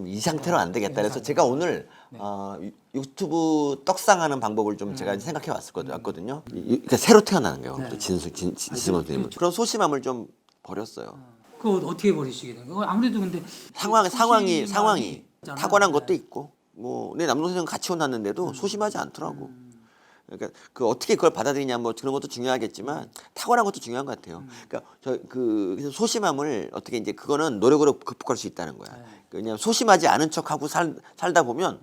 이 상태로 안 되겠다. 그래서 네. 제가 오늘 네. 유튜브 떡상하는 방법을 좀 제가 생각해 왔거든요. 그러니까 새로 태어나는 거예요. 네. 진승 선생님은 그런 소심함을 좀 버렸어요. 그거 어떻게 버리시게 된 거예요? 아무래도 근데 상황이 있잖아요. 타고난 네. 것도 있고 뭐 내 남동생은 같이 혼났는데도 소심하지 않더라고. 그러니까 그 어떻게 그걸 받아들이냐 뭐 그런 것도 중요하겠지만 타고난 것도 중요한 것 같아요. 그러니까 그래서 소심함을 어떻게 이제 그거는 노력으로 극복할 수 있다는 거야. 네. 그냥 소심하지 않은 척하고 살다 보면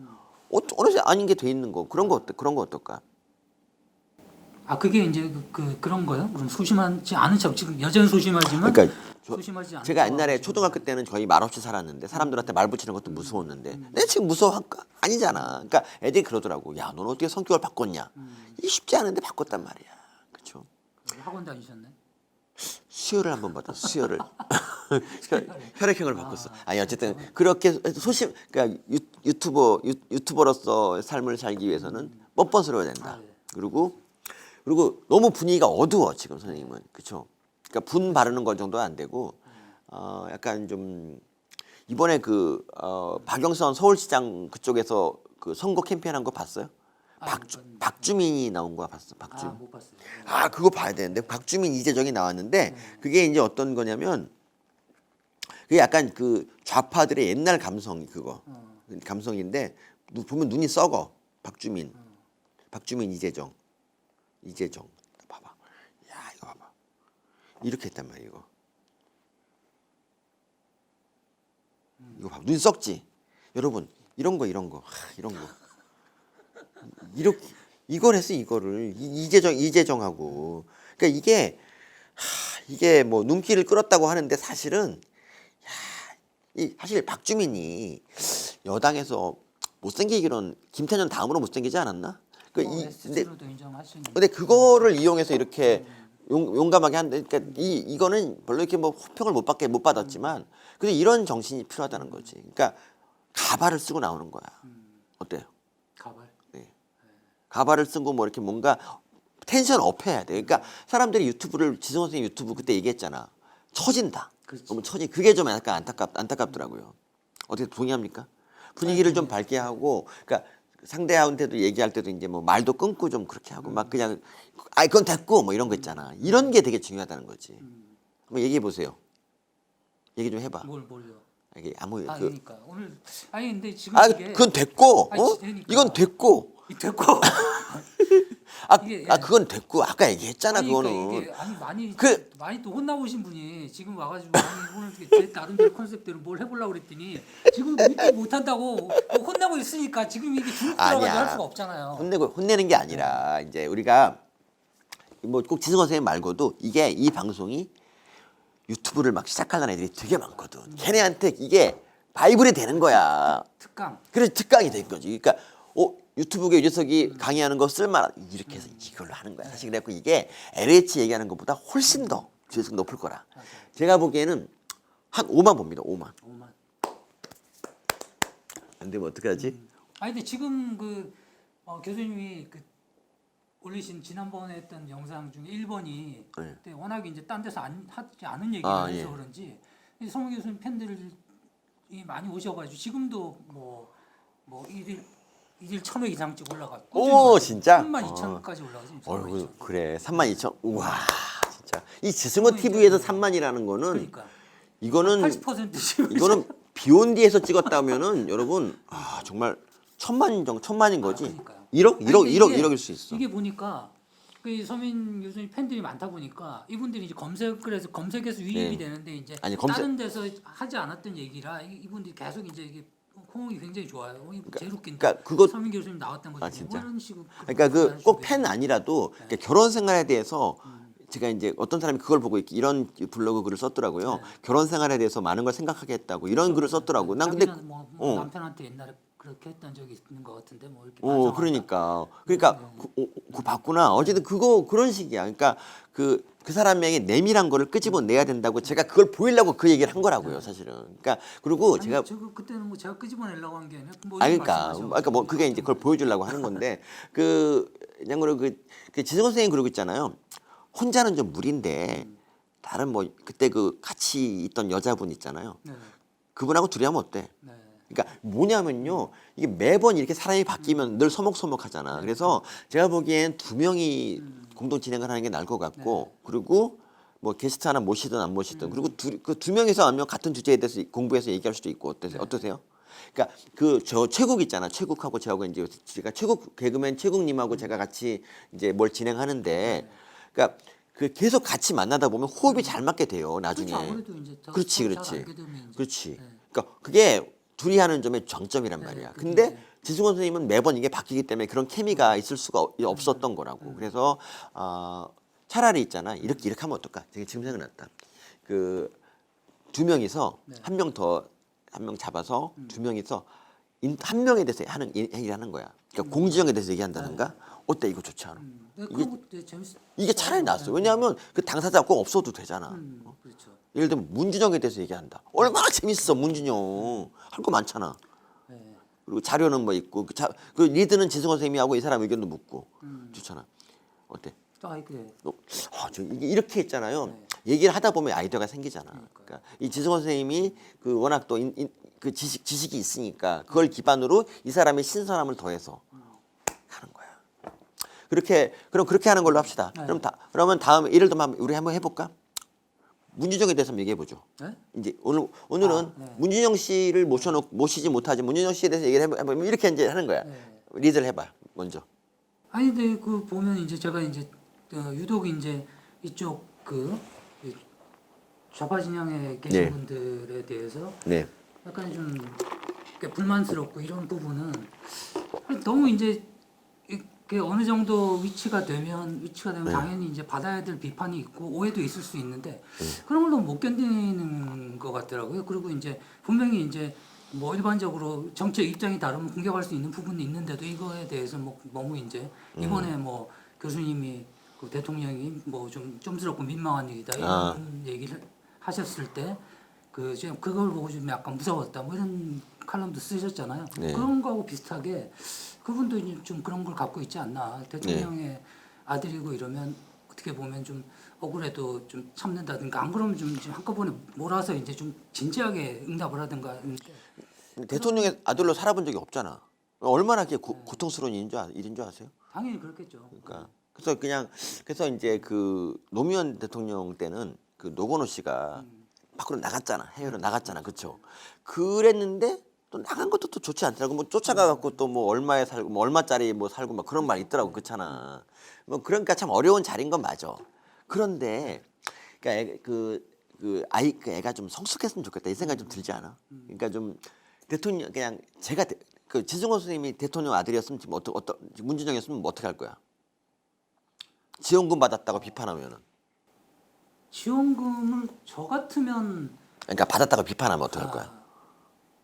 어느새 아닌 게 돼 있는 거 그런 거 어떨까? 아 그게 이제 그런 거요? 그럼 소심하지 않은 척 지금 여전히 소심하지만 그러니까 소심하지 않은 제가 척 옛날에 하시는 초등학교 때는 거의 말없이 살았는데 사람들한테 말 붙이는 것도 무서웠는데 내가 지금 무서워할까? 아니잖아. 그러니까 애들이 그러더라고. 야, 너는 어떻게 성격을 바꿨냐? 이게 쉽지 않은데 바꿨단 말이야. 그렇죠? 학원 다니셨나요? 수혈을 한번 받았어. 수혈을 혈액형을 바꿨어. 아니 어쨌든 그렇게 그러니까 유튜버로서 삶을 살기 위해서는 뻔뻔스러워야 된다. 아, 네. 그리고 너무 분위기가 어두워 지금 선생님은 그렇죠. 그러니까 분 바르는 거 정도 안 되고 약간 좀 이번에 박영선 서울시장 그쪽에서 그 선거 캠페인한 거 봤어요? 박주민이 나온 거 봤어. 박주민. 못 봤어요. 아 그거 봐야 되는데 박주민 이재정이 나왔는데 그게 이제 어떤 거냐면 그게 약간 그 좌파들의 옛날 감성 그거 감성인데 보면 눈이 썩어 박주민 이재정 봐봐 야 이거 봐봐 이렇게 했단 말이야 이거 봐봐 눈이 썩지 여러분 이런 거 이런 거 이렇게 이걸 했어 이거를 이재정하고 그러니까 이게 뭐 눈길을 끌었다고 하는데 사실은 사실 박주민이 여당에서 못생기기로는 김태년 다음으로 못생기지 않았나? 스스로도 인정하시는. 근데 그거를 이용해서 이렇게 용감하게 한데 그러니까 이거는 별로 이렇게 뭐 호평을 못 받았지만 근데 이런 정신이 필요하다는 거지. 그러니까 가발을 쓰고 나오는 거야. 어때요? 가발. 네. 가발을 쓰고 뭐 이렇게 뭔가 텐션 업해야 돼. 그러니까 사람들이 지성 선생님 유튜브 그때 얘기했잖아. 처진다. 그렇지. 너무 그게 좀 약간 안타깝더라고요. 어떻게 동의합니까? 분위기를 좀 밝게 하고, 그러니까 상대한테도 얘기할 때도 이제 뭐 말도 끊고 좀 그렇게 하고 막 그냥 그건 됐고 뭐 이런 거 있잖아. 이런 게 되게 중요하다는 거지. 한번 얘기해 보세요. 얘기 좀 해봐. 뭘요? 이게 그러니까 오늘 근데 지금 이게 그건 됐고, 그러니까. 이건 됐고. 됐고. 그건 됐고 아까 얘기했잖아 그거는. 그러니까 이게 그- 많이 또 혼나오신 분이 지금 와가지고 오늘 제 나름대로 컨셉대로 뭘 해보려고 그랬더니 지금 이렇게 못한다고 혼나고 있으니까 지금 이게 중국 들어가서 할 수가 없잖아요. 혼내는 게 아니라 이제 우리가 뭐 꼭 지성 선생님 말고도 이 방송이 유튜브를 막 시작하려는 애들이 되게 많거든. 걔네한테 이게 바이블이 되는 거야. 특강. 그래서 특강이 된 거지. 그러니까 유튜브에 유재석이 강의하는 거 쓸만한 이렇게 해서 이걸로 하는 거야. 사실 그래갖고 이게 LH 얘기하는 것보다 훨씬 더 조회수가 높을 거라. 맞아요. 제가 보기에는 한 5만 봅니다. 5만. 5만. 안 되면 어떡하지? 근데 지금 교수님이 올리신 지난번에 했던 영상 중에 1번이 네. 그때 워낙에 이제 딴 데서 하지 않은 얘기를 해서 예. 그런지 성우 교수님 팬들이 많이 오셔가지고 지금도 뭐 일일 1,000회 이상씩 올라갔고 오 진짜? 32,000까지 올라가서 어이구 그래 32,000 우와 진짜 이 지승호 TV에서 3만이라는 거는 그러니까 이거는 80% 지금 이거는 비욘디에서 찍었다면은 여러분 정말 천만인 거지. 그러니까요. 1억일 수 있어. 이게 보니까 서민 교수님 팬들이 많다 보니까 이분들이 이제 검색해서 유입이 되는데 이제 아니, 다른 데서 하지 않았던 얘기라 이분들이 계속 이제 이게 호응이 굉장히 좋아요. 제일 웃긴다. 그러니까 그거 서민 교수님 나왔던 거지. 진짜. 이런 식으로 그러니까 꼭 팬 아니라도 그러니까 결혼 생활에 대해서 제가 이제 어떤 사람이 그걸 보고 이런 블로그 글을 썼더라고요. 결혼 생활에 대해서 많은 걸 생각하게 했다고 이런 글을 썼더라고. 난 근데 자기는 남편한테 옛날에 그렇게 했던 적이 있는 것 같은데 뭐 이렇게 그러니까 그 봤구나. 어쨌든 그런 식이야. 그러니까 그 사람에게 내밀한 거를 끄집어내야 된다고 제가 그걸 보이려고 그 얘기를 한 거라고요, 사실은. 그러니까 그리고 제가 그때는 뭐 제가 끄집어내려고 한 게 아니라 그러니까 뭐 그게 이제 그걸 보여주려고 하는 건데 그냥 그 지승원 선생님 그러고 있잖아요. 혼자는 좀 무리인데 다른 뭐 그때 같이 있던 여자분 있잖아요. 네. 그분하고 둘이 하면 어때? 네. 그러니까 뭐냐면요. 이게 매번 이렇게 사람이 바뀌면 늘 서먹서먹하잖아. 그래서 제가 보기엔 두 명이 공동 진행을 하는 게 나을 것 같고 그리고 뭐 게스트 하나 모시든 안 모시든 그리고 그 두 명이서 하면 같은 주제에 대해서 공부해서 얘기할 수도 있고 어떠세요? 그러니까 그 저 최국 있잖아. 최국하고 저하고 이제 제가 최국 개그맨 최국님하고 제가 같이 이제 뭘 진행하는데 그러니까 그 계속 같이 만나다 보면 호흡이 잘 맞게 돼요. 나중에. 그렇죠. 아무래도 이제 그렇지, 잘 그렇지. 알게 되면 이제. 그렇지. 네. 그러니까 그게 둘이 하는 점의 장점이란 말이야. 그게 근데 이제. 지승원 선생님은 매번 이게 바뀌기 때문에 그런 케미가 있을 수가 없었던 거라고. 그래서 차라리 있잖아. 이렇게 하면 어떨까? 되게 지금 생각났다. 그 두 명이서 한 명 잡아서 두 명이서 한 명에 대해서 얘기를 하는 거야. 그러니까 공지영에 대해서 얘기한다든가. 어때? 이거 좋지 않아? 네, 그런 것도 재밌어. 이게 차라리 낫어. 왜냐하면 그 당사자 꼭 없어도 되잖아. 그렇죠. 예를 들면 문준영에 대해서 얘기한다. 얼마나 재밌어 문준영. 할 거 많잖아. 네. 그리고 자료는 뭐 있고 그 리드는 지승원 선생님이 하고 이 사람 의견도 묻고 좋잖아. 어때? 아, 그래. 이렇게 있잖아요. 얘기를 하다 보면 아이디어가 생기잖아. 그러니까 이 지승원 선생님이 그 워낙 또 그 지식이 있으니까 그걸 기반으로 이 사람의 신선함을 더해서 하는 거야. 그럼 그렇게 하는 걸로 합시다. 네. 그러면 다음 예를 들면 우리 한번 해볼까? 문준영에 대해서 한번 얘기해 보죠. 네? 이제 오늘은 네. 문준영 씨를 모시지 못하지 문준영 씨에 대해서 얘기를 해보면 이렇게 이제 하는 거야. 네. 리드를 해봐 먼저. 아니 근데 그 보면 이제 제가 이제 유독 이제 이쪽 이 좌파 진영에 계신 네. 분들에 대해서 네. 약간 좀 불만스럽고 이런 부분은 너무 이제 이게 어느 정도 위치가 되면 네. 당연히 이제 받아야 될 비판이 있고 오해도 있을 수 있는데 그런 걸 너무 못 견디는 것 같더라고요. 그리고 이제 분명히 이제 뭐 일반적으로 정책 입장이 다르면 공격할 수 있는 부분이 있는데도 이거에 대해서 뭐 너무 이제 이번에 뭐 교수님이 그 대통령이 뭐 좀 좀스럽고 민망한 일이다 이런 얘기를 하셨을 때 그 지금 그걸 보고 좀 약간 무서웠다 뭐 이런 칼럼도 쓰셨잖아요. 네. 그런 거하고 비슷하게 그분도 이제 좀 그런 걸 갖고 있지 않나. 대통령의 아들이고 이러면 어떻게 보면 좀 억울해도 좀 참는다든가 안 그러면 좀 한꺼번에 몰아서 이제 좀 진지하게 응답을 하든가. 대통령의 아들로 살아본 적이 없잖아. 얼마나 그게 고통스러운 일인 줄 아세요? 당연히 그렇겠죠. 그러니까 그래서 이제 그 노무현 대통령 때는 그 노건호 씨가 밖으로 나갔잖아. 해외로 나갔잖아. 그렇죠? 그랬는데 또 나간 것도 또 좋지 않더라고. 뭐 쫓아가 갖고 또 뭐 얼마에 살고 뭐 얼마짜리 뭐 살고 막 그런 말 있더라고. 그렇잖아. 뭐 그러니까 참 어려운 자리인 건 맞아. 그런데 그러니까 그 애가 좀 성숙했으면 좋겠다. 이 생각이 좀 들지 않아? 그러니까 좀 대통령 그냥 제가 그 지승원 선생님이 대통령 아들이었으면 지금 문준영이었으면 뭐 어떻게 할 거야? 지원금 받았다고 비판하면은 지원금을 저 같으면 그러니까 받았다고 비판하면 어떻게 할 거야?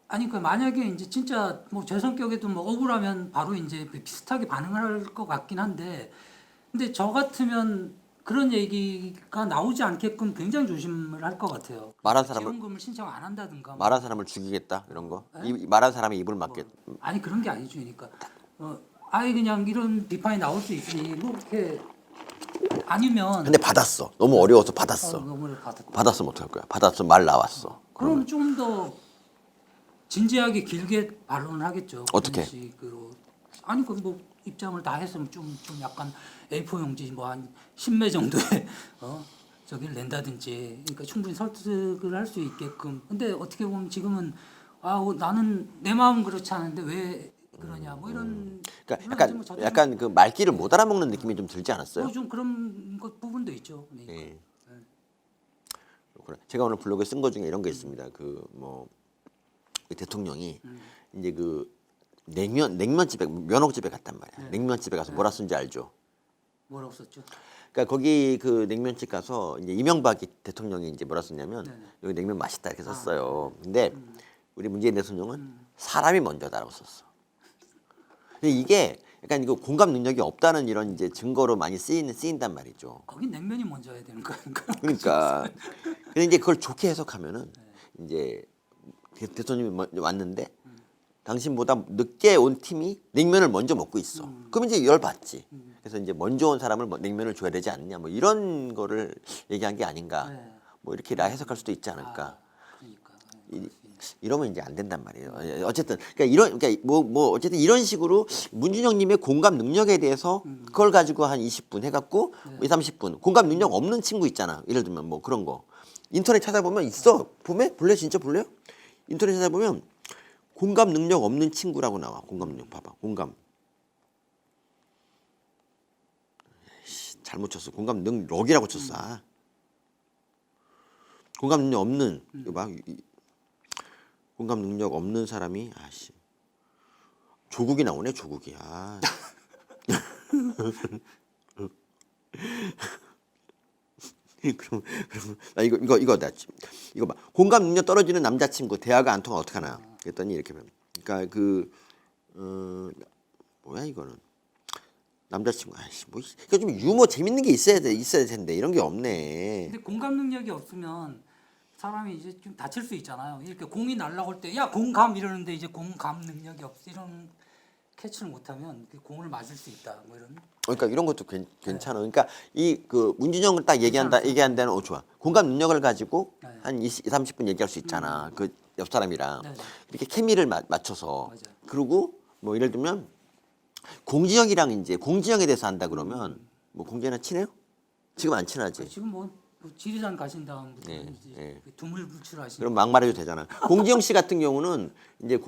아니 그 만약에 이제 진짜 뭐 제 성격에도 뭐 억울하면 바로 이제 비슷하게 반응을 할 것 같긴 한데 근데 저 같으면 그런 얘기가 나오지 않게끔 굉장히 조심을 할 것 같아요. 말한 사람을- 지원금을 신청 안 한다든가. 뭐. 말한 사람을 죽이겠다 이런 거? 말한 사람이 입을 막겠. 아니 그런 게 아니죠. 그러니까 아예 그냥 이런 비판이 나올 수 있으니 뭐 이렇게 아니면 근데 받았어. 너무 어려워서 받았어. 너무 받았고. 받았으면 어떡할 거야? 받았으면 말 나왔어. 그럼 좀 더 진지하게 길게 반론을 하겠죠. 어떻게? 그런 식으로. 아니 그 뭐 입장을 다 했으면 좀 약간 A4 용지 뭐 한 10매 정도의 저기를 낸다든지 그러니까 충분히 설득을 할 수 있게끔. 근데 어떻게 보면 지금은 나는 내 마음 그렇지 않은데 왜 그러냐 뭐 이런. 그러니까 약간 그 말귀를 못 알아먹는 느낌이 좀 들지 않았어요? 좀 그런 것 부분도 있죠. 그러니까. 예. 그렇구나. 제가 오늘 블로그에 쓴 것 중에 이런 게 있습니다. 그 뭐 대통령이 이제 그 냉면집에 면옥집에 갔단 말이야. 냉면집에 가서 뭐라 쓴지 알죠? 뭐라고 썼죠? 그러니까 거기 그 냉면집 가서 이제 이명박이 대통령이 이제 뭐라 썼냐면 네네. 여기 냉면 맛있다 이렇게 썼어요. 근데 우리 문재인 대통령은 사람이 먼저다라고 썼어. 근데 이게 약간 이거 공감 능력이 없다는 이런 이제 증거로 많이 쓰인단 말이죠. 거긴 냉면이 먼저 해야 되는 거니까. 그러니까 근데 이제 그걸 좋게 해석하면은 이제 대통령이 왔는데 당신보다 늦게 온 팀이 냉면을 먼저 먹고 있어. 그럼 이제 열 받지. 그래서 이제 먼저 온 사람을 냉면을 줘야 되지 않느냐. 뭐 이런 거를 얘기한 게 아닌가. 네. 뭐 이렇게 해석할 수도 있지 않을까. 그러니까. 이러면 이제 안 된단 말이에요. 어쨌든 그러니까 뭐 어쨌든 이런 식으로 문준영님의 공감 능력에 대해서 그걸 가지고 한 20분 해갖고 뭐 2, 30분 공감 능력 없는 친구 있잖아. 예를 들면 뭐 그런 거 인터넷 찾아보면 있어. 볼래 진짜 볼래요? 인터넷 찾아보면 공감 능력 없는 친구라고 나와. 공감 능력 봐봐. 공감. 잘못 쳤어. 공감 능력이라고 쳤어. 아. 공감 능력 없는 이거 봐. 공감 능력 없는 사람이 아씨 조국이 나오네. 조국이. 아. 그럼 나 이거 봐. 공감 능력 떨어지는 남자친구 대화가 안 통하 어떡하나. 그랬더니 이렇게 그러니까 뭐야 이거는 남자친구 아이씨 뭐 그러니까 좀 유머 재밌는 게 있어야 텐데 이런 게 없네. 근데 공감 능력이 없으면 사람이 이제 좀 다칠 수 있잖아요. 이렇게 공이 날라올 때 야 공감 이러는데 이제 공감 능력이 없어 이런 캐치를 못하면 그 공을 맞을 수 있다. 뭐 이런. 그러니까 이런 것도 괜찮아. 그러니까 이 그 문준영을 딱 얘기한 데는 좋아. 공감 능력을 가지고 네. 한 20, 30분 얘기할 수 있잖아. 그 옆 사람이랑 네. 이렇게 케미를 맞춰서. 맞아요. 그리고 뭐 예를 들면 공진영이랑 이제 공진영에 대해서 한다 그러면 뭐 공진영 친해요? 지금 안 친하지. 지금 뭐 지리산 가신 다음부터 예, 이제 예. 두물불출하신. 그럼 막말해도 되잖아. 공지영 씨 같은 경우는 이제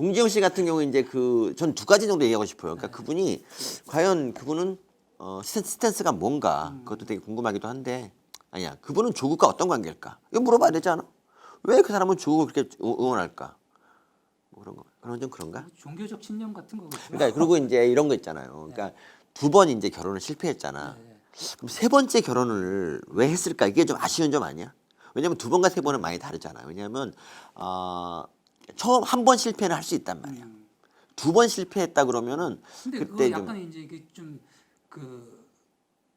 이제 전 두 가지 정도 얘기하고 싶어요. 그러니까 그분이 과연 그분은 스탠스가 뭔가 그것도 되게 궁금하기도 한데 아니야. 그분은 조국과 어떤 관계일까? 이거 물어봐야 되지 않아? 왜 그 사람은 조국을 그렇게 응원할까? 뭐 그런 거. 그런 좀 그런가? 종교적 신념 같은 거겠죠. 그러니까 그리고 이제 이런 거 있잖아요. 그러니까 두 번 이제 결혼을 실패했잖아. 네. 그럼 세 번째 결혼을 왜 했을까? 이게 좀 아쉬운 점 아니야? 왜냐면 두 번과 세 번은 많이 다르잖아. 왜냐면 처음 한 번 실패는 할 수 있단 말이야. 두 번 실패했다 그러면은 근데 그때 그거 약간 이제 이게 좀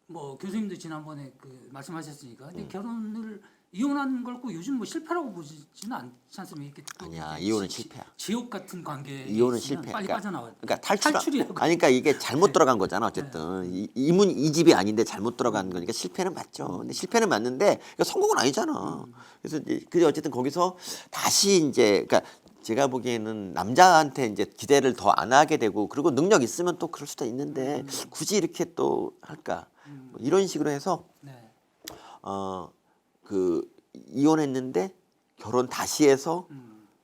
뭐 교수님도 지난번에 말씀하셨으니까 근데 결혼을 이혼하는 걸 꼭 요즘 뭐 실패라고 보지는 않지 않습니까? 이렇게 또 아니야. 이렇게 이혼은 실패야. 지옥 같은 관계 이혼은 실패. 빨리 빠져나와요. 그러니까 탈출이라고. 그러니까 이게 잘못 들어간 거잖아. 어쨌든 이 집이 아닌데 잘못 들어간 거니까 실패는 맞죠. 근데 실패는 맞는데 그러니까 성공은 아니잖아. 그래서 이제 어쨌든 거기서 다시 이제 그러니까 제가 보기에는 남자한테 이제 기대를 더 안 하게 되고 그리고 능력 있으면 또 그럴 수도 있는데 굳이 이렇게 또 할까? 뭐 이런 식으로 해서 네. 이혼했는데 결혼 다시 해서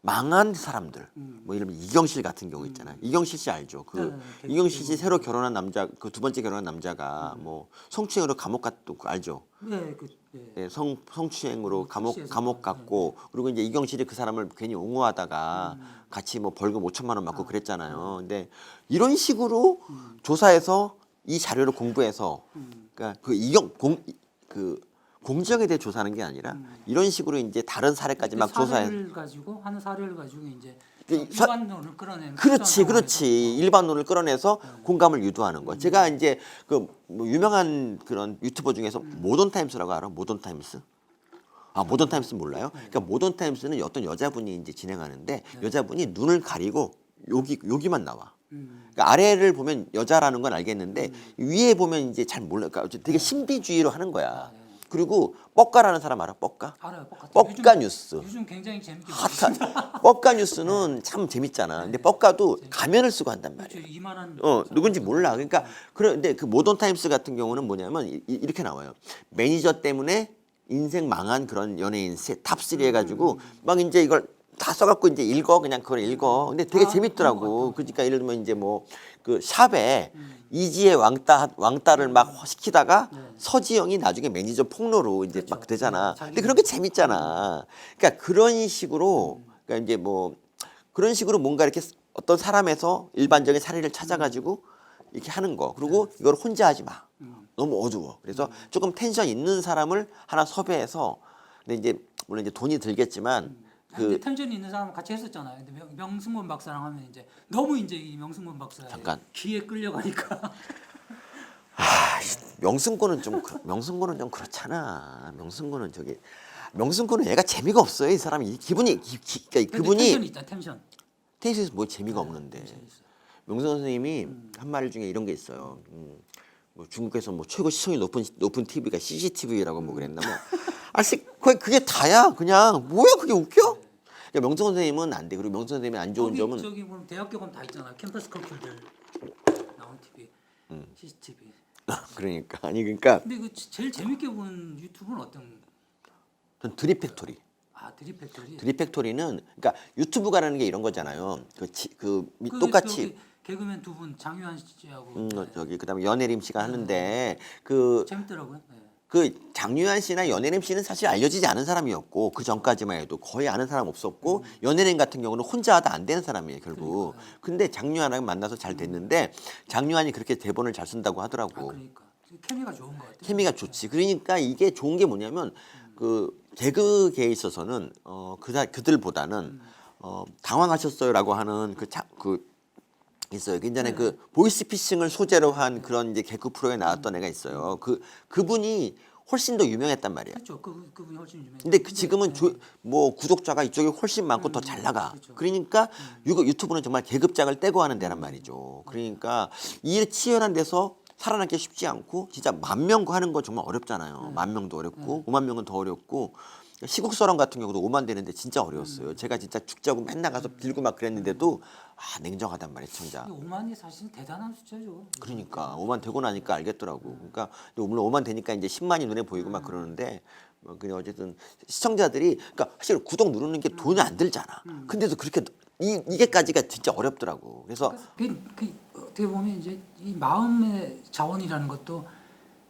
망한 사람들 뭐 이러면 이경실 같은 경우 있잖아요. 이경실 씨 알죠? 네, 이경실 씨 새로 결혼한 남자 그 두 번째 결혼한 남자가 뭐 성추행으로 감옥 갔도 알죠? 네, 네, 성추행으로 출시해서. 감옥 갔고 그리고 이제 이경실이 그 사람을 괜히 옹호하다가 같이 뭐 벌금 5천만 원 받고 그랬잖아요. 근데 이런 식으로 조사해서 이 자료를 공부해서 그러니까 공정에 대해 조사하는 게 아니라 이런 식으로 이제 다른 사례까지 막 조사해. 사례를 가지고 하는 사례를 가지고 이제 그 사- 일반론을 끌어내는 그렇지. 일반론을 끌어내서 공감을 유도하는 거. 제가 이제 뭐 유명한 그런 유튜버 중에서 모던 타임스라고 알아? 모던 타임스? 모던 타임스 몰라요? 그러니까 모던 타임스는 어떤 여자분이 이제 진행하는데 여자분이 눈을 가리고 여기만 나와. 그러니까 아래를 보면 여자라는 건 알겠는데 위에 보면 이제 잘 몰라. 그러니까 되게 신비주의로 하는 거야. 그리고 뻑가라는 사람 알아? 뻑가? 알아요. 뻑가 뉴스. 요즘 굉장히 재밌게 핫한 뻑가 뉴스는 참 재밌잖아. 근데 뻑가도 가면을 쓰고 한단 말이야. 그렇죠. 이만한 누군지 몰라. 그러니까 그런데 그 모던 타임스 같은 경우는 뭐냐면 이렇게 나와요. 매니저 때문에 인생 망한 그런 연예인 탑 3 해가지고 막 이제 이걸 다 써갖고 이제 그냥 그걸 읽어. 근데 되게 그런 것 재밌더라고. 같다. 그러니까 예를 들면 이제 뭐 그 샵에 이지의 왕따를 막 시키다가 서지영이 나중에 매니저 폭로로 이제 그렇죠. 막 되잖아. 자기 근데 그런 게 재밌잖아. 그러니까 그런 식으로 그러니까 이제 뭐 그런 식으로 뭔가 이렇게 어떤 사람에서 일반적인 사례를 찾아가지고 이렇게 하는 거. 그리고 이걸 혼자 하지 마. 너무 어두워. 그래서 조금 텐션 있는 사람을 하나 섭외해서 근데 이제 물론 이제 돈이 들겠지만 근데 텐션이 있는 사람 같이 했었잖아요. 근데 명승곤 박사랑 하면 이제 너무 이제 이 명승곤 박사의 잠깐. 기에 끌려가니까 명승고는 좀 그렇잖아. 명승고는 얘가 재미가 없어요. 이 사람이 기분이 그러니까 그분이 텐션이 있다. 텐션. 테니스에서 뭐 재미가 없는데 명승 선생님이 한 말 중에 이런 게 있어요. 뭐 중국에서 뭐 최고 시청이 높은 TV가 CCTV라고 뭐 그랬나 뭐. 그게 다야. 그냥 뭐야 그게 웃겨? 그러니까 명승 선생님은 안 돼. 그리고 명승 선생님이 안 좋은 거기 점은 저기 보면 대학교 가면 다 있잖아. 캠퍼스 커플들 나온 TV, CCTV. 그러니까 아니 그러니까 근데 그 제일 재밌게 본 유튜브는 어떤? 전 드립팩토리. 아 드립팩토리. 드립팩토리는 그러니까 유튜브가라는 게 이런 거잖아요. 그 똑같이 저기 개그맨 두 분 장유한 씨하고 네. 저기 그다음에 연예림 씨가 하는데 그 재밌더라고요. 네. 장유한 씨나 연예림 씨는 사실 알려지지 않은 사람이었고 그 전까지만 해도 거의 아는 사람 없었고 연예림 같은 경우는 혼자 하다 안 되는 사람이에요 결국. 근데 장유한하고 만나서 잘 됐는데 장유한이 그렇게 대본을 잘 쓴다고 아 하더라고. 그러니까 케미가 좋은 것 같아요. 케미가 좋지. 그러니까 이게 좋은 게 뭐냐면 그 개그계에 있어서는 그들보다는 당황하셨어요라고 하는 그 있어요. 예전에 그 보이스피싱을 소재로 한 그런 이제 개그 프로에 나왔던 애가 있어요. 그분이 훨씬 더 유명했단 말이야. 그렇죠. 그분이 훨씬 유명해요. 근데 지금은 뭐 구독자가 이쪽에 훨씬 많고 더 잘 나가. 그렇죠. 그러니까 유튜브는 정말 계급장을 떼고 하는 데란 말이죠. 그러니까 이 치열한 데서 살아남기 쉽지 않고 진짜 10,000명 하는 거 정말 어렵잖아요. 10,000명도 어렵고 50,000명은 더 어렵고 시국서론 같은 경우도 5만 되는데 진짜 어려웠어요. 제가 진짜 죽자고 맨날 가서 빌고 막 그랬는데도 냉정하단 말이에요, 시청자. 5만이 사실 대단한 숫자죠. 그러니까 5만 되고 나니까 알겠더라고. 그러니까 물론 5만 되니까 이제 10만이 눈에 보이고 막 그러는데 그냥 어쨌든 시청자들이 그러니까 사실 구독 누르는 게 돈이 안 들잖아. 근데도 그렇게 이게까지가 진짜 어렵더라고. 그래서 어떻게 보면 이제 이 마음의 자원이라는 것도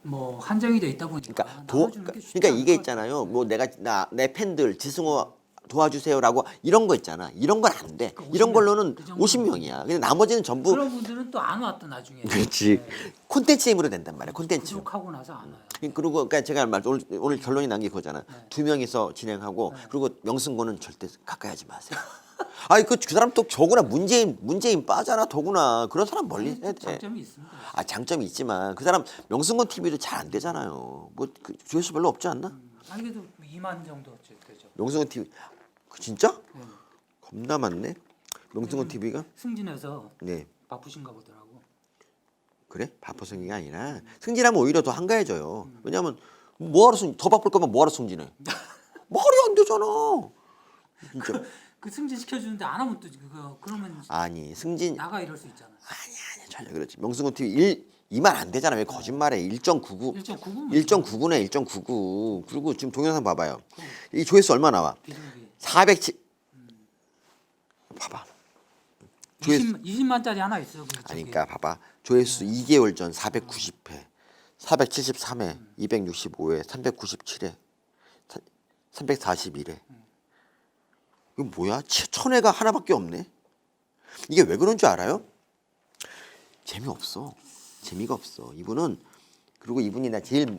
뭐 한정이 돼 있다 보니까 그러니까 이게 있잖아요. 뭐 내 팬들 지승호 도와주세요라고 이런 거 있잖아. 이런 건 안 돼. 이런 걸로는 50명이야. 근데 나머지는 전부 그런 분들은 또 안 왔다 나중에. 그렇지. 콘텐츠 힘으로 된단 말이야. 콘텐츠. 구독하고 나서 안 와요. 그리고 그러니까 제가 오늘 결론이 난 게 그거잖아. 2명이서 진행하고 그리고 명승고는 절대 가까이 하지 마세요. 아니 그 사람 또 저구나 문재인 빠잖아 더구나 그런 사람 멀리 해야 돼. 장점이 있습니다. 장점이 있지만 그 사람 명승건 TV도 잘 안 되잖아요. 뭐 조회수 별로 없지 않나? 아니 그래도 2만 정도 되죠. 명승건 TV 진짜? 네. 겁나 많네. 명승건 TV가 승진해서 네 바쁘신가 보더라고. 그래 바빠서 게 아니라 승진하면 오히려 더 한가해져요. 왜냐하면 뭐하러 더 바쁠 거면 뭐하러 승진해? 말이 안 되잖아. 진짜. 그 승진 시켜주는데 안 하면 또 그러면 아니 승진 나가 이럴 수 있잖아. 아니 전혀 그렇지. 명승건 TV 2만 안 되잖아. 왜 거짓말해? 1.99. 1.99면 1.99. 그리고 지금 동영상 봐봐요. 이 조회수 얼마 나와? 비둘기. 407. 봐봐. 20만짜리 하나 있어. 아니 그러니까 봐봐. 조회수 2개월 전 490회, 473회, 265회, 397회, 341회. 이거 뭐야? 1,000회가 하나밖에 없네. 이게 왜 그런 줄 알아요? 재미없어. 재미가 없어. 그리고 이분이 나 제일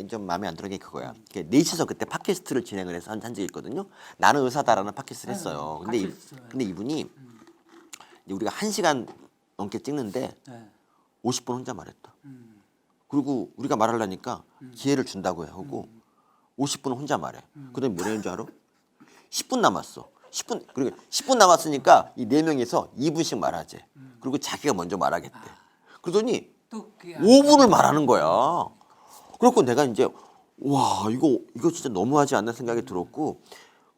좀 마음에 안 드는 게 그거야. 넷이서 그때 팟캐스트를 진행을 해서 한 적이 있거든요. 나는 의사다라는 팟캐스트를 했어요. 근데 이분이 우리가 1시간 넘게 찍는데 50분 혼자 말했다. 그리고 우리가 말하려니까 기회를 준다고 하고 50분 혼자 말해. 그다음에 뭐라는 줄 알아? 10분 남았어. 10분 그리고 10분 남았으니까 이 4명이서 2분씩 말하재. 그리고 자기가 먼저 말하겠대. 그러더니 또 5분을 말하는 거야. 그래갖고 내가 이제 와 이거 진짜 너무하지 않나 생각이 들었고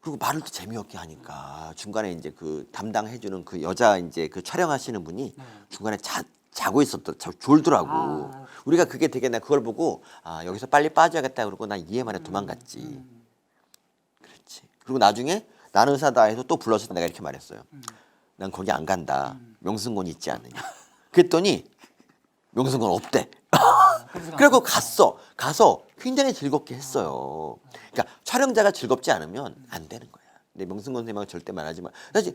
그리고 말을 또 재미없게 하니까 중간에 이제 그 담당해주는 그 여자 이제 그 촬영하시는 분이 중간에 자고 졸더라고. 우리가 그게 되게 나 그걸 보고 여기서 빨리 빠져야겠다 그러고 나 이해만 해 도망갔지. 그렇지. 그리고 나중에 나는 의사다 해서 또 불러서 내가 이렇게 말했어요. 난 거기 안 간다. 명승곤이 있지 않느냐. 그랬더니 명승곤 없대. 그리고 가서 굉장히 즐겁게 했어요. 그러니까 촬영자가 즐겁지 않으면 안 되는 거야. 근데 명승곤 선생님하고 절대 말하지 마. 사실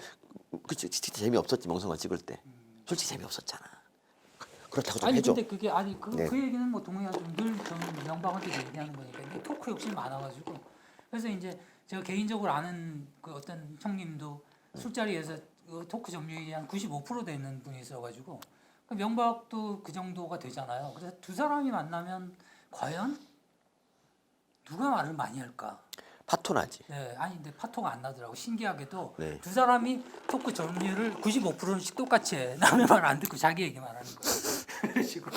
그치 진짜 재미없었지 명승곤 찍을 때. 솔직히 재미없었잖아. 그렇다고 좀 해줘. 근데 그게 그 얘기는 뭐 동의하고 늘 저는 명방한테 얘기하는 거니까 이게 토크 욕심이 많아가지고 그래서 이제 제가 개인적으로 아는 그 어떤 형님도 술자리에서 그 토크 점유율이 한 95% 되는 분이 있어가지고 명박도 그 정도가 되잖아요. 그래서 두 사람이 만나면 과연 누가 말을 많이 할까? 파토나지. 네, 근데 파토가 안 나더라고. 신기하게도 네. 두 사람이 토크 점유율을 95%씩 똑같이 해. 남의 말 안 듣고 자기 얘기만 하는 거야. 그런 식으로.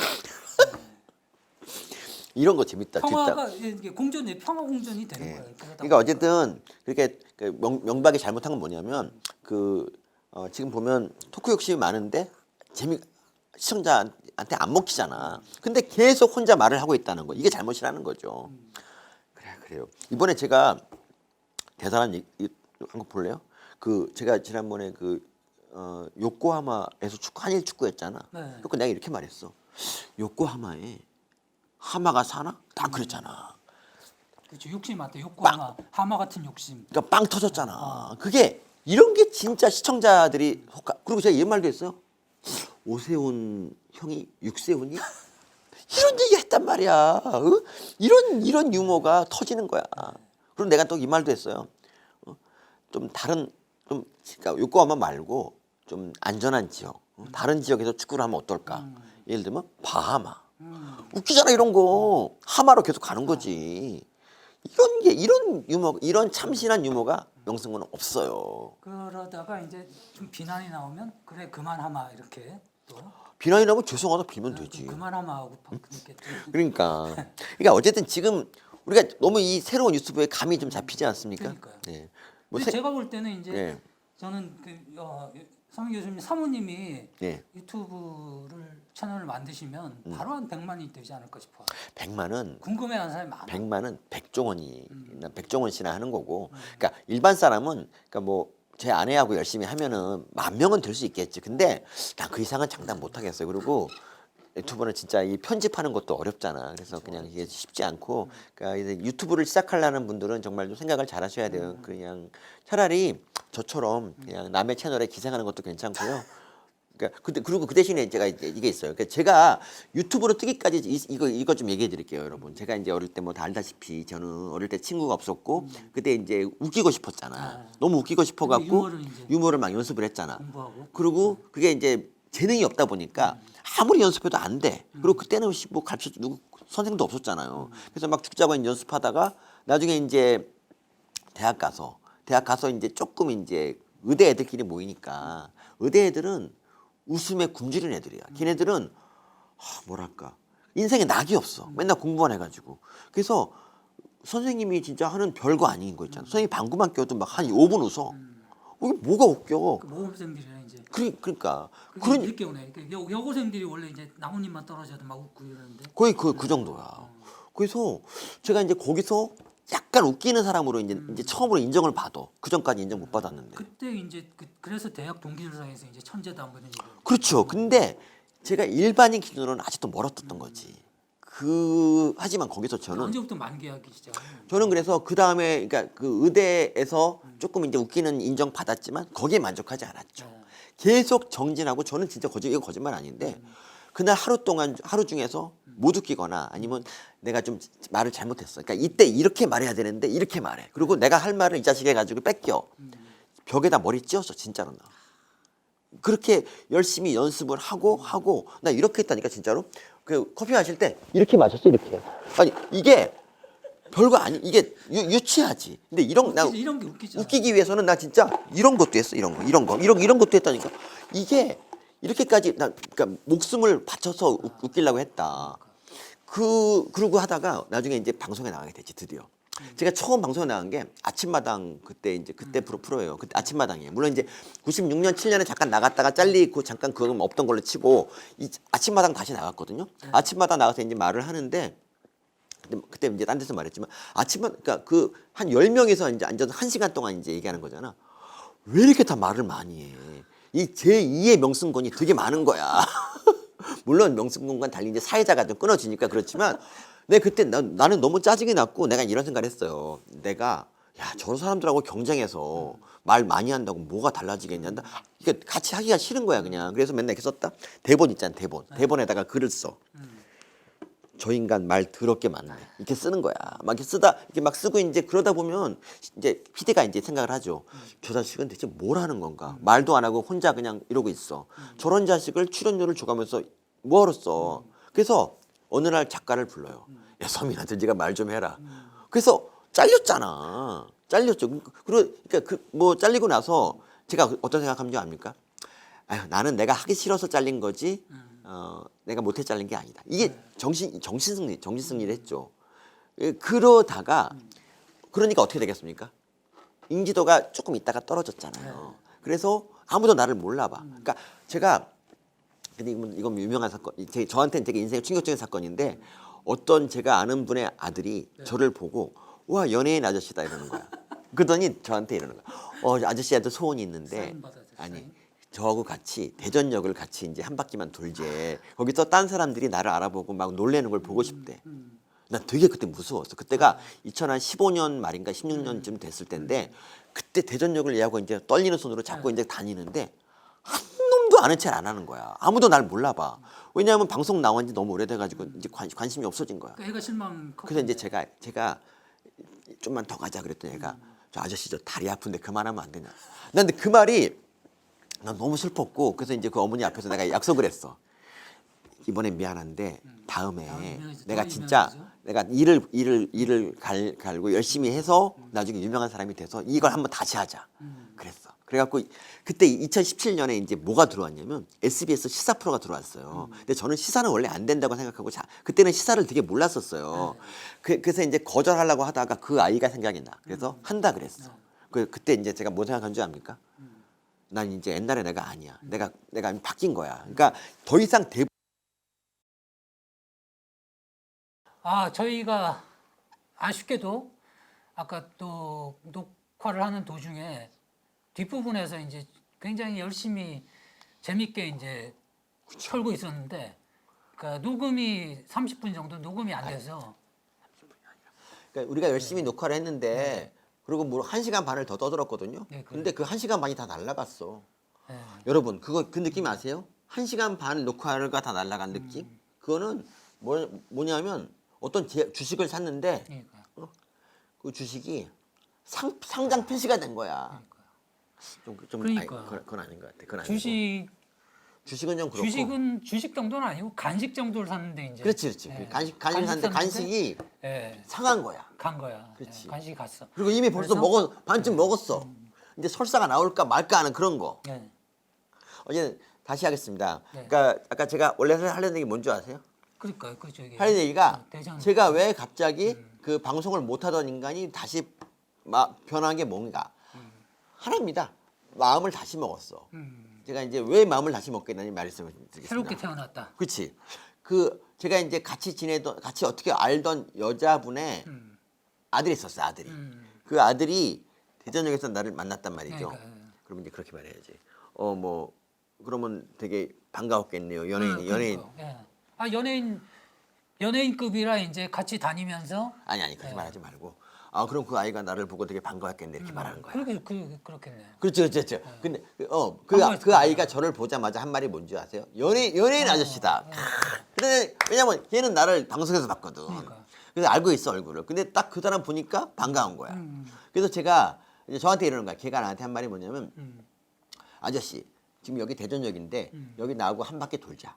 이런 거 재밌다. 평화가 이게 공존이 평화 공존이 되는 예. 거예요. 그러니까 어쨌든 그렇게 그 명박이 잘못한 건 뭐냐면 지금 보면 토크 욕심이 많은데 시청자한테 안 먹히잖아. 근데 계속 혼자 말을 하고 있다는 거. 이게 잘못이라는 거죠. 그래요. 이번에 제가 대단한 한거 볼래요? 제가 지난번에 요코하마에서 한일 축구했잖아. 네. 그러니까 내가 이렇게 말했어. 요코하마에 하마가 사나? 딱 그랬잖아. 그렇죠. 욕심 많다. 욕구하마, 하마 같은 욕심. 그러니까 빵 터졌잖아. 그게 이런 게 진짜 시청자들이 그리고 제가 이런 말도 했어요. 오세훈 형이 육세훈이 이런 얘기 했단 말이야. 이런 유머가 터지는 거야. 그리고 내가 또 이 말도 했어요. 좀 다른 그러니까 요코하마 말고 좀 안전한 지역, 다른 지역에서 축구를 하면 어떨까? 예를 들면 바하마. 웃기잖아 이런 거. 하마로 계속 가는 거지. 이런 유머, 이런 참신한 유머가 명승구는 없어요. 그러다가 이제 좀 비난이 나오면 그래 그만하마 이렇게 또 비난이 나면 죄송하다 빌면 되지. 그만하마 하고 그렇게 또 그러니까 어쨌든 지금 우리가 너무 이 새로운 유튜브에 감이 좀 잡히지 않습니까? 그러니까요. 네. 근데 제가 볼 때는 이제 네. 저는 서민 교수님 사모님이 네. 유튜브를 채널을 만드시면 바로 한 100만이 되지 않을까 싶어요. 100만은 궁금해하는 사람이 많아. 100만은 백종원이 백종원 씨나 하는 거고. 그러니까 일반 사람은 그러니까 뭐 제 아내하고 열심히 하면은 10,000명은 될 수 있겠지. 근데 난 그 이상은 장담 못 하겠어요. 그리고 유튜브는 진짜 이 편집하는 것도 어렵잖아. 그래서 그냥 이게 쉽지 않고, 그러니까 이제 유튜브를 시작하려는 분들은 정말 좀 생각을 잘 하셔야 돼요. 그냥 차라리 저처럼 그냥 남의 채널에 기생하는 것도 괜찮고요. 그러니까 그리고 그 대신에 제가 이게 있어요. 그러니까 제가 유튜브로 뜨기까지 이거 좀 얘기해 드릴게요, 여러분. 제가 이제 어릴 때 뭐 다 알다시피 저는 어릴 때 친구가 없었고 그때 이제 웃기고 싶었잖아. 너무 웃기고 싶어 갖고 유머를 막 연습을 했잖아. 공부하고. 그리고 그게 이제 재능이 없다 보니까 아무리 연습해도 안 돼. 그리고 그때는 뭐 가르쳐 누구 선생도 없었잖아요. 그래서 막 죽자고 이제 연습하다가 나중에 이제 대학 가서 이제 조금 이제 의대 애들끼리 모이니까 의대 애들은 웃음에 굶주린 애들이야. 걔네들은 뭐랄까 인생에 낙이 없어. 맨날 공부만 해가지고. 그래서 선생님이 진짜 하는 별거 아닌 거 있잖아. 선생님이 방구만 껴도 막 한 5분 웃어. 이게 뭐가 웃겨? 그 모범생들이랑 이제. 그러니까 그런 이렇게 오네. 여고생들이 원래 이제 나뭇잎만 떨어져도 막 웃고 이러는데. 거의 그 정도야. 그래서 제가 이제 거기서 약간 웃기는 사람으로 이제 처음으로 인정을 받아. 그 전까지 인정 못 받았는데. 그때 이제 그래서 대학 동기들 사이에서 이제 천재다 뭐 이런 얘기. 그렇죠. 근데 제가 일반인 기준으로는 아직도 멀었던 거지. 하지만 거기서 언제부터 만개하기 시작? 저는 그래서 그 다음에 그러니까 그 의대에서 조금 이제 웃기는 인정 받았지만 거기에 만족하지 않았죠. 계속 정진하고 저는 진짜 이거 거짓말 아닌데 그날 하루 중에서 못 웃기거나 아니면 내가 좀 말을 잘못했어. 그러니까 이때 이렇게 말해야 되는데 이렇게 말해. 그리고 내가 할 말을 이 자식 해가지고 뺏겨. 벽에다 머리 찧었어 진짜로 나. 그렇게 열심히 연습을 하고 나 이렇게 했다니까 진짜로. 그 커피 마실 때 이렇게 마셨어 이렇게. 아니 이게 별거 아니 이게 유치하지. 근데 이런 게 웃기잖아. 웃기기 위해서는 나 진짜 이런 것도 했어. 이런 것도 했다니까. 이게 이렇게까지 나 그러니까 목숨을 바쳐서 웃기려고 했다. 그러고 하다가 나중에 이제 방송에 나가게 됐지 드디어. 제가 처음 방송에 나간 게 아침마당 그때 프로예요. 그때 아침마당이에요. 물론 이제 96년 7년에 잠깐 나갔다가 잘리고 잠깐 그거 없던 걸로 치고 이 아침마당 다시 나갔거든요. 아침마당 나가서 이제 말을 하는데 그때 이제 딴 데서 말했지만 그러니까 그 한 10명에서 이제 앉아서 1시간 동안 이제 얘기하는 거잖아. 왜 이렇게 다 말을 많이 해? 이 제2의 명승권이 되게 많은 거야. 물론 명승권과 달리 이제 사회자가 좀 끊어지니까 그렇지만 그때 나는 너무 짜증이 났고 내가 이런 생각을 했어요. 내가 저런 사람들하고 경쟁해서 말 많이 한다고 뭐가 달라지겠냐. 이게 같이 하기가 싫은 거야 그냥. 그래서 맨날 이렇게 썼다. 대본 있잖아 대본. 대본에다가 글을 써. 저 인간 말 더럽게 많네. 이렇게 쓰는 거야. 막 이렇게 이렇게 막 쓰고 이제 그러다 보면 이제 PD가 이제 생각을 하죠. 저 자식은 대체 뭘 하는 건가? 말도 안 하고 혼자 그냥 이러고 있어. 저런 자식을 출연료를 줘가면서 뭐하러 써? 그래서 어느 날 작가를 불러요. 야 서민한테 네가 말 좀 해라. 그래서 잘렸잖아. 잘렸죠. 그러니까 뭐 잘리고 나서 제가 어떤 생각하면 줄 압니까? 아유 나는 내가 하기 싫어서 잘린 거지. 내가 못해 잘린 게 아니다. 이게 정신 승리를 했죠. 그러다가 그러니까 어떻게 되겠습니까? 인지도가 조금 있다가 떨어졌잖아요. 그래서 아무도 나를 몰라봐. 그러니까 제가 근데 이건 유명한 사건. 저한테는 되게 인생의 충격적인 사건인데 어떤 제가 아는 분의 아들이 저를 보고 와 연예인 아저씨다 이러는 거야. 그러더니 저한테 이러는 거야. 아저씨한테 소원이 있는데 사인 받아줘, 아니 사인. 저하고 같이 대전역을 같이 이제 한 바퀴만 돌재. 거기서 딴 사람들이 나를 알아보고 막 놀래는 걸 보고 싶대. 난 되게 그때 무서웠어. 그때가 2015년 말인가 16년쯤 됐을 때인데 그때 대전역을 얘하고 이제 떨리는 손으로 잡고 이제 다니는데 한 놈도 아는 체를 안 하는 거야. 아무도 날 몰라봐. 왜냐하면 방송 나온 지 너무 오래돼가지고 이제 관심이 없어진 거야. 그 애가 실망. 그래서 이제 제가 좀만 더 가자 그랬더니 얘가 저 아저씨 저 다리 아픈데 그만하면 안 되냐. 난 근데 그 말이 난 너무 슬펐고 그래서 이제 그 어머니 앞에서 내가 약속을 했어. 이번엔 미안한데 다음에 유명해지죠. 내가 더 진짜 유명해지죠. 내가 일을 갈고 열심히 해서 나중에 유명한 사람이 돼서 이걸 한번 다시 하자. 그랬어. 그래갖고 그때 2017년에 이제 뭐가 들어왔냐면 SBS 시사 프로가 들어왔어요. 근데 저는 시사는 원래 안 된다고 생각하고 그때는 시사를 되게 몰랐었어요. 그래서 이제 거절하려고 하다가 그 아이가 생각이 나. 그래서 한다 그랬어. 그때 이제 제가 뭐 생각한 줄 압니까? 난 이제 옛날에 내가 아니야. 내가 바뀐 거야. 그러니까 더 이상 저희가 아쉽게도 아까 또 녹화를 하는 도중에 뒷부분에서 이제 굉장히 열심히 재밌게 이제 털고 있었는데 그 녹음이 30분 정도 녹음이 안 돼서 그러니까 우리가 열심히 녹화를 했는데 그리고 뭐 1시간 반을 더 떠들었거든요. 네, 근데 그 1시간 반이 다 날라갔어. 네. 여러분 그 느낌 아세요? 1시간 반 녹화가 다 날라간 느낌? 그거는 뭐냐면 어떤 주식을 샀는데 그러니까. 그 주식이 상장 폐지가 된 거야. 그러니까. 아니, 그건 아닌 것 같아. 그건 아니고. 주식은 좀 그렇고. 주식은 주식 정도는 아니고 간식 정도를 샀는데 이제. 그렇지. 예. 간식 샀는데 간식이 예. 상한 거야. 간 거야. 그렇지. 예, 간식이 갔어. 그리고 이미 벌써 반쯤 먹었어. 이제 설사가 나올까 말까 하는 그런 거. 예. 어제 다시 하겠습니다. 네. 그러니까 아까 제가 원래 하려는 얘기 뭔지 아세요? 그러니까 그 저기. 하려는 얘기가 대전. 제가 왜 갑자기 그 방송을 못 하던 인간이 다시 변한 게 뭔가 하나입니다. 마음을 다시 먹었어. 제가 이제 왜 마음을 다시 먹게 되는지 말씀을 드리겠습니다. 새롭게 태어났다. 그렇지. 제가 이제 같이 어떻게 알던 여자분의 아들이 있었어요. 아들이. 그 아들이 대전역에서 나를 만났단 말이죠. 그러니까. 그러면 이제 그렇게 말해야지. 뭐 그러면 되게 반가웠겠네요. 연예인. 예. 연예인급이라 이제 같이 다니면서. 아니 그렇게 말하지 말고. 그럼 그 아이가 나를 보고 되게 반가웠겠네 이렇게 말하는 거야. 그렇겠네. 그렇죠. 근데 반가웠을 그 아이가 저를 보자마자 한 말이 뭔지 아세요? 연예인 아저씨다. 근데 왜냐면 걔는 나를 방송에서 봤거든. 그러니까. 그래서 알고 있어 얼굴을. 근데 딱 그 사람 보니까 반가운 거야. 그래서 제가 이제 저한테 이러는 거야. 걔가 나한테 한 말이 뭐냐면 아저씨 지금 여기 대전역인데 여기 나하고 한 바퀴 돌자.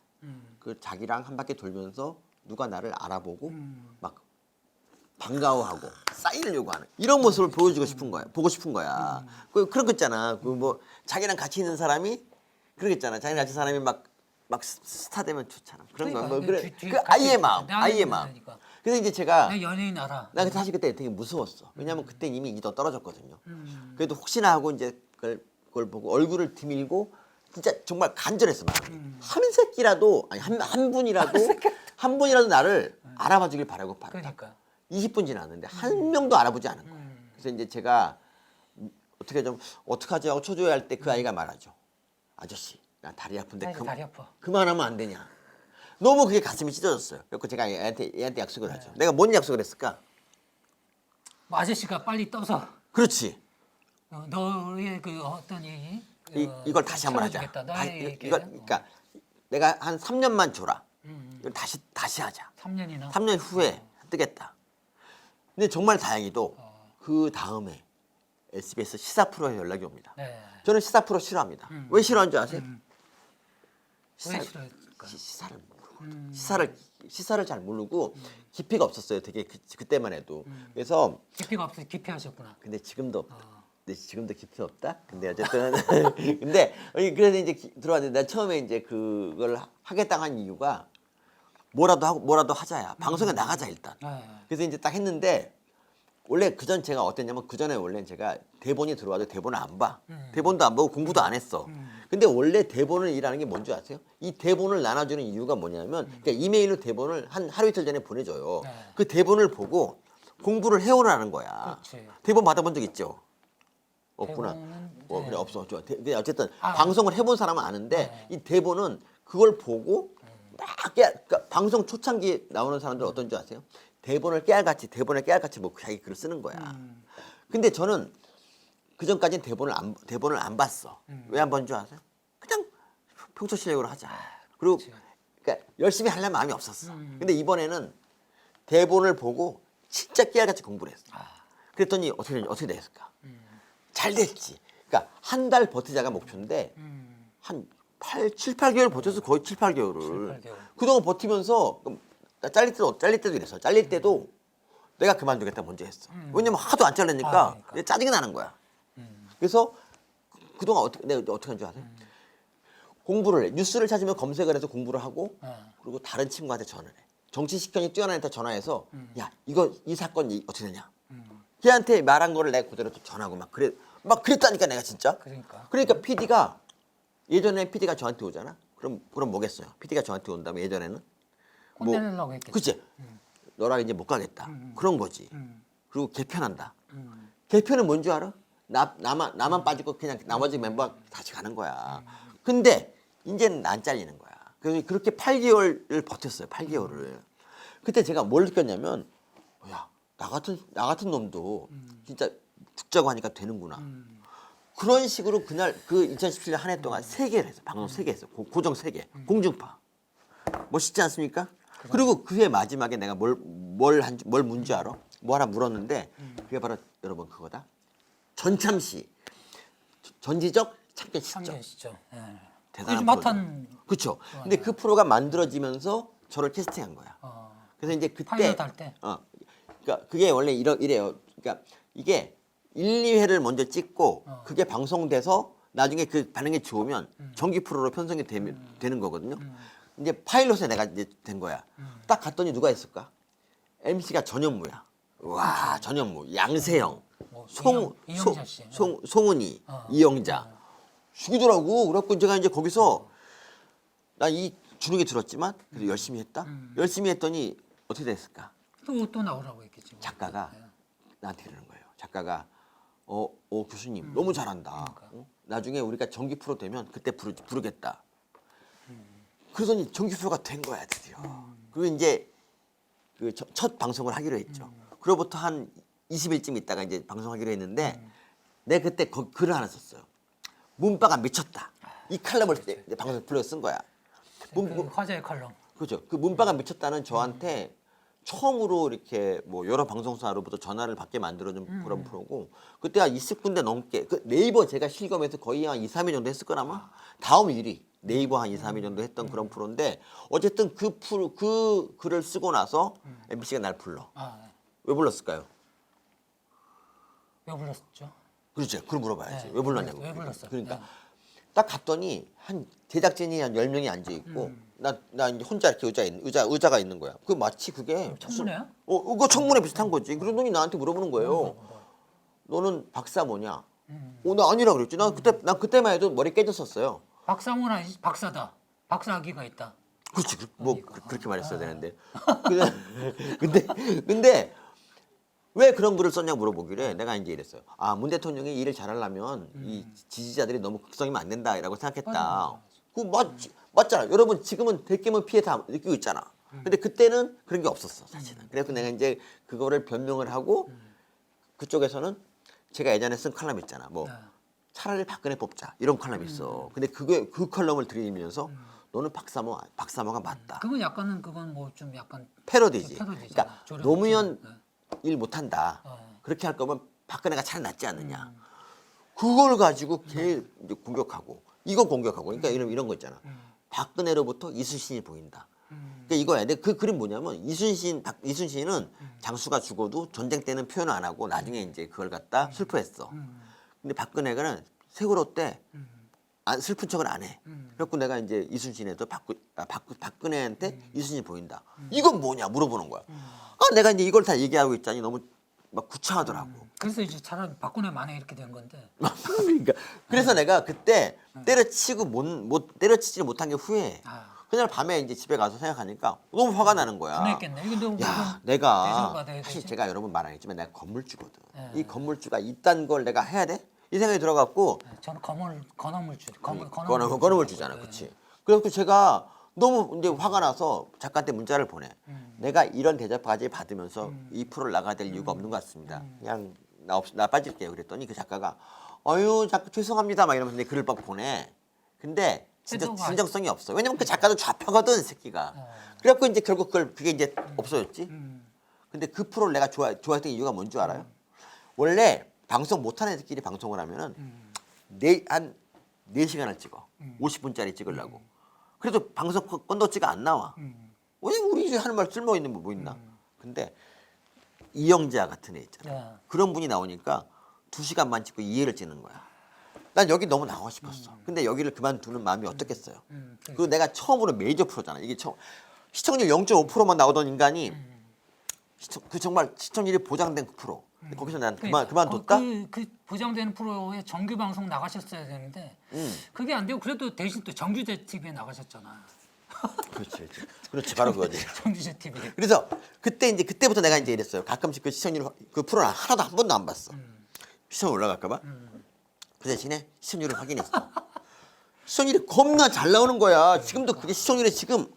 그 자기랑 한 바퀴 돌면서 누가 나를 알아보고 막 반가워하고 사인을 요구하는 이런 모습을 보여주고 싶은 거야. 보고 싶은 거야. 그런 거 있잖아. 뭐 자기랑 같이 있는 사람이 그러겠잖아. 자기랑 같이 있는 사람이 막 스타 되면 좋잖아. 그런 거. 뭐 그래. 그 아이의 마음. 그러니까. 그래서 이제 제가 내 연예인 알아. 나 사실 그때 되게 무서웠어. 왜냐면 그때 이미 인지도 떨어졌거든요. 그래도 혹시나 하고 이제 그걸 보고 얼굴을 드밀고 진짜 정말 간절했어 마음이. 한 새끼라도 아니 한 분이라도 나를 알아봐 주길 바라고 봤다. 그러니까. 20분 지났는데 한 명도 알아보지 않은 거예요. 그래서 이제 제가 어떡하지 하고 초조해할 때 그 아이가 말하죠. 아저씨 나 다리 아픈데 다리 아파. 그만하면 안 되냐. 너무 그게 가슴이 찢어졌어요. 그래서 제가 얘한테 약속을 하죠. 내가 뭔 약속을 했을까? 뭐 아저씨가 빨리 떠서 그렇지. 너의 그 어떤 이걸 다시 한번 하자. 그러니까 내가 한 3년만 줘라. 이걸 다시 하자. 3년이나. 3년 후에 뜨겠다. 근데 정말 다행히도 그 다음에 SBS 시사 프로에 연락이 옵니다. 네. 저는 시사 프로 싫어합니다. 왜 싫어하는 줄 아세요? 왜 싫어할까? 시사를 모르고 시사를 잘 모르고 깊이가 없었어요. 되게 그때만 해도. 그래서 깊이가 없어. 기피하셨구나. 근데 지금도 없다. 근데 지금도 깊이 없다. 근데 어쨌든 근데 그래서 이제 들어왔는데 나 처음에 이제 그걸 하겠다고 한 이유가 뭐라도 하자야. 방송에 나가자 일단. 그래서 이제 딱 했는데 원래 그전 제가 어땠냐면 그 전에 원래 제가 대본이 들어와도 대본을 안 봐. 대본도 안 보고 공부도 안 했어. 근데 원래 대본을 일하는 게 뭔지 아세요? 이 대본을 나눠주는 이유가 뭐냐면 그러니까 이메일로 대본을 한 하루 이틀 전에 보내줘요. 그 대본을 보고 공부를 해오라는 거야. 그렇지. 대본 받아본 적 있죠? 없구나. 대본은, 그래 없어. 좋아. 근데 어쨌든 아, 방송을 해본 사람은 아는데 이 대본은 그걸 보고 막 그러니까 방송 초창기에 나오는 사람들 어떤 줄 아세요? 대본을 깨알같이 뭐 자기 글을 쓰는 거야. 근데 저는 그 전까지는 대본을 안 봤어. 왜 안 본 줄 아세요? 그냥 평소 실력으로 하자. 그리고 그러니까 열심히 하려는 마음이 없었어. 근데 이번에는 대본을 보고 진짜 깨알같이 공부를 했어. 그랬더니 어떻게 됐을까? 잘 됐지. 그러니까 한 달 버티자가 목표인데 한 7, 8개월 버텨서 거의 7, 8개월을. 7, 8개월. 그동안 버티면서 나 잘릴 때도 이랬어. 잘릴 때도 내가 그만두겠다 먼저 했어. 왜냐면 하도 안 잘리니까 그러니까. 짜증이 나는 거야. 그래서 그동안 내가 어떻게 한 줄 아세요? 공부를 해. 뉴스를 찾으면 검색을 해서 공부를 하고 그리고 다른 친구한테 전화를 해. 정치 식견이 뛰어난 애한테 전화해서 야 이 사건 어떻게 되냐? 걔한테 말한 거를 내가 그대로 또 전하고 막 그랬다니까 내가 진짜. 그러니까 PD가 예전에 PD가 저한테 오잖아. 그럼 뭐겠어요? PD가 저한테 온다면 예전에는 혼내려고 했겠지. 그치? 너랑 이제 못 가겠다. 그런 거지. 그리고 개편한다. 개편은 뭔 줄 알아? 나만 빠지고 그냥 나머지 멤버가 다시 가는 거야. 근데 이제는 난 잘리는 거야. 그래서 그렇게 8개월을 버텼어요. 8개월을. 그때 제가 뭘 느꼈냐면 야, 나 같은 놈도 진짜 죽자고 하니까 되는구나. 그런 식으로 그날 그 2017년 한 해 동안 3개를 했어. 방송 3개 했어. 고정 3개. 공중파. 멋있지 않습니까? 그리고 그해 마지막에 내가 뭘 문제 알아? 뭐 하나 물었는데 그게 바로 여러분 그거다. 전참시 전지적 참견 시점. 참견 시점. 대단한 요즘 프로죠. 핫한. 그렇죠. 근데 그 프로가 만들어지면서 저를 캐스팅한 거야. 그래서 이제 그때 파일럿 할 때. 그러니까 그게 원래 이래요. 그러니까 이게 1, 2회를 먼저 찍고 그게 방송돼서 나중에 그 반응이 좋으면 정기 프로로 편성이 되는 거거든요. 이제 파일럿에 내가 이제 된 거야. 딱 갔더니 누가 있을까? MC가 전현무야. 와, 전현무, 양세형, 뭐 이영자 씨. 송은이, 이영자. 죽이더라고. 그래갖고 제가 이제 거기서 나 이 주눅이 들었지만 그래도 열심히 했다. 열심히 했더니 어떻게 됐을까? 또 나오라고 했겠지. 뭐. 작가가 나한테 그러는 거예요. 작가가 교수님 너무 잘한다. 나중에 우리가 정기 프로 되면 그때 부르겠다. 그러더니 정기 프로가 된 거야 드디어. 그리고 이제 그 첫 방송을 하기로 했죠. 그로부터 한 20일쯤 있다가 이제 방송하기로 했는데 내가 그때 글을 하나 썼어요. 문바가 미쳤다. 이 칼럼을 이제 방송에 불러 쓴 거야. 그 화제의 칼럼. 그렇죠. 그 문바가 미쳤다는 저한테 처음으로 이렇게 뭐 여러 방송사로부터 전화를 받게 만들어준 그런 프로고 그때가 20군데 넘게 그 네이버 제가 실검에서 거의 한 2, 3위 정도 했을 거라마 다음 1위 네이버 한 2, 3위 정도 했던 그런 프로인데 어쨌든 그 글을 쓰고 나서 MBC가 날 불러. 왜 불렀을까요? 왜 불렀죠? 그렇죠. 그걸 물어봐야지. 네, 왜 불렀냐고. 왜 불렀어요? 그러니까 딱 갔더니 한 제작진이 한 10명이 앉아 있고 나 이제 혼자 이렇게 의자가 있는 거야. 그 마치 그게 청문회야? 그거 청문회 비슷한 거지. 그러더니 나한테 물어보는 거예요. 너는 박사 뭐냐? 나 아니라 그랬지. 난 그때만 해도 머리 깨졌었어요. 박사모는 아니지 박사다. 박사학위가 있다. 그렇지. 그렇게 말했어야 되는데. 근데 왜 그런 글을 썼냐고 물어보길래 내가 이제 이랬어요. 문 대통령이 일을 잘하려면 이 지지자들이 너무 극성이면 안 된다라고 생각했다. 그 맞잖아. 여러분 지금은 대규모 피해 다 느끼고 있잖아. 근데 그때는 그런 게 없었어 사실은. 그래서 내가 이제 그거를 변명을 하고 그쪽에서는 제가 예전에 쓴 칼럼 있잖아. 뭐 차라리 박근혜 뽑자 이런 칼럼이 있어. 근데 그 칼럼을 들이면서 너는 박사모가 맞다. 그건 뭐 좀 약간 패러디지. 패러디잖아. 그러니까 노무현 일 못한다. 그렇게 할 거면 박근혜가 차라리 낫지 않느냐. 그걸 가지고 걔 이제 공격하고 이거 공격하고 그러니까 이런 거 있잖아. 박근혜로부터 이순신이 보인다. 그러니까 이거야. 근데 그 그림 뭐냐면 이순신은 장수가 죽어도 전쟁 때는 표현을 안 하고 나중에 이제 그걸 갖다 슬퍼했어. 근데 박근혜가 세월호 때 슬픈 척을 안 해. 그래갖고 내가 이제 이순신에도 박근혜한테 이순신이 보인다. 이건 뭐냐 물어보는 거야. 내가 이제 이걸 다 얘기하고 있자니 너무 막 구차하더라고. 그래서 이제 차라리 박근혜 만에 이렇게 된 건데. 그러니까 그래서 내가 그때 때려치지 못한 게 후회해. 그날 밤에 이제 집에 가서 생각하니까 너무 화가 나는 거야. 분했겠네. 이건 야, 대접을 내가 받아야 사실 되지. 제가 여러분 말 안 했지만 내가 건물주거든. 예. 이 건물주가 이딴 걸 내가 해야 돼? 이 생각이 들어갖고 저는 건어물주. 건어물 주잖아, 그렇지. 그래서 제가 너무 이제 화가 나서 작가한테 문자를 보내. 내가 이런 대접까지 받으면서 이 프로를 나가야 될 이유가 없는 것 같습니다. 그냥 나 빠질게요. 그랬더니 그 작가가 아유, 작가 죄송합니다. 막 이러면서 내 글을 막 보내. 근데 진짜 태도가 진정성이 없어. 왜냐면 그 작가도 좌표거든, 이 새끼가. 그래갖고 이제 결국 그게 이제 없어졌지. 근데 그 프로를 내가 좋아했던 이유가 뭔 줄 알아요? 원래 방송 못하는 애들끼리 방송을 하면은 한 4시간을 찍어. 50분짜리 찍으려고. 그래도 방송 건더치가 안 나와. 왜냐면 우리 이제 하는 말 쓸모 있는 뭐 있나. 근데 이영자 같은 애 있잖아. 네. 그런 분이 나오니까 2시간만 찍고 2회를 찍는 거야. 난 여기 너무 나가고 싶었어. 근데 여기를 그만두는 마음이 어떻겠어요. 그리고 내가 처음으로 메이저 프로잖아. 이게 시청률 0.5%만 나오던 인간이 그 정말 시청률이 보장된 그 프로. 근데 거기서 난 그만뒀다. 그 보장되는 프로에 정규 방송 나가셨어야 되는데 그게 안 되고 그래도 대신 또 정규제 TV에 나가셨잖아. 그렇지 바로 그거지. 정규제 TV. 그래서 그때부터 내가 이제 이랬어요. 가끔씩 그 시청률 그 프로를 하나도 한 번도 안 봤어. 시청 올라갈까봐. 그 대신에 시청률을 확인했어. 시청률이 겁나 잘 나오는 거야. 지금도 그게 시청률이 지금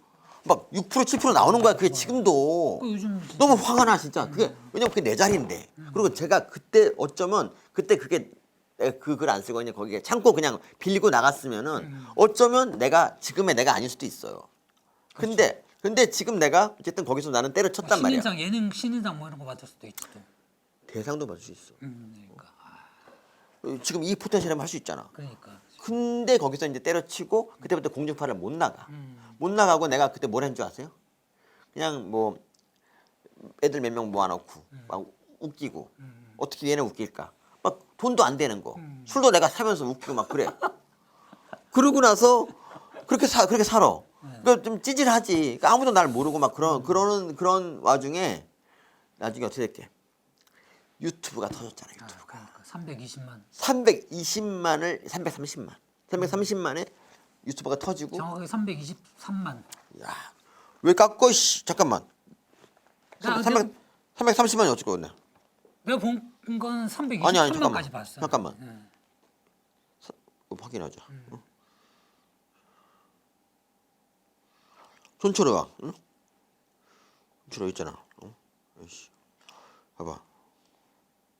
막 6% 7% 나오는 거야. 그게 지금도 요즘 너무 화가 나 진짜. 그게 왜냐면 그게 내 자리인데. 그리고 제가 그때 어쩌면 그때 그게 내가 그 글 안 쓰고 그냥 거기에 참고 그냥 빌리고 나갔으면은 어쩌면 지금의 내가 아닐 수도 있어요. 근데 지금 내가 어쨌든 거기서 나는 때려쳤단 말이야. 신인상 예능 신인상 뭐 이런 거 받을 수도 있지 또. 대상도 받을 수 있어. 그러니까. 지금 이 포텐셜이면 할 수 있잖아. 그러니까. 근데 거기서 이제 때려치고 그때부터 공중파를 못 나가. 못 나가고 내가 그때 뭘 한 줄 아세요? 그냥 뭐 애들 몇 명 모아놓고 막 웃기고 어떻게 얘네 웃길까? 막 돈도 안 되는 거. 술도 내가 사면서 웃기고 막 그래. 그러고 나서 그렇게 살아. 그러니까 좀 찌질하지. 그러니까 아무도 날 모르고 막 그런 와중에 나중에 어떻게 됐게? 유튜브가 터졌잖아. 유튜브가. 그러니까 320만. 320만을 330만에 유튜브가 터지고. 정확하게 323만. 야, 왜 깎고 씨. 잠깐만. 나 330만이 어쩔 거였네. 내가 본 건 323만까지 아니 잠깐만. 봤어. 잠깐만. 네. 확인하자. 손초로가. 응? 손초로 있잖아. 응? 아이씨. 봐봐.